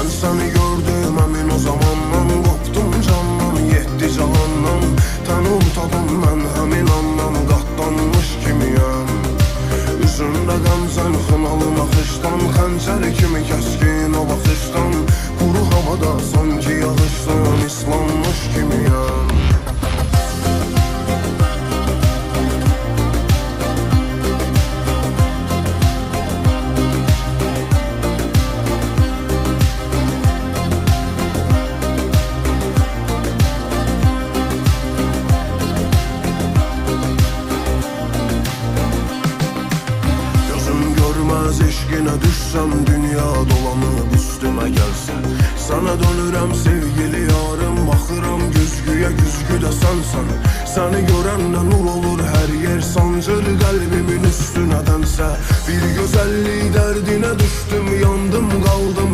Ben seni gördüm emin o zamandan, koptum candan, yetti cahandan. Tanım tadım ben hemin andan, katlanmış kimiyim. Üzümdə qəmzən xınalın axışdan, xəncər kimi kəskin o baxışdan. Quru havada sanki yağışdan, islanmış kimiyim. Eşqinə düşsəm, dünya dolanıb üstümə gəlsə, sana dönürəm sevgili yarım. Baxıram güzgüyə, güzgü də sənsən. Səni görəndə nur olur hər yer, sancır qəlbimin üstünədənsə. Bir gözəllik dərdinə düşdüm, yandım qaldım.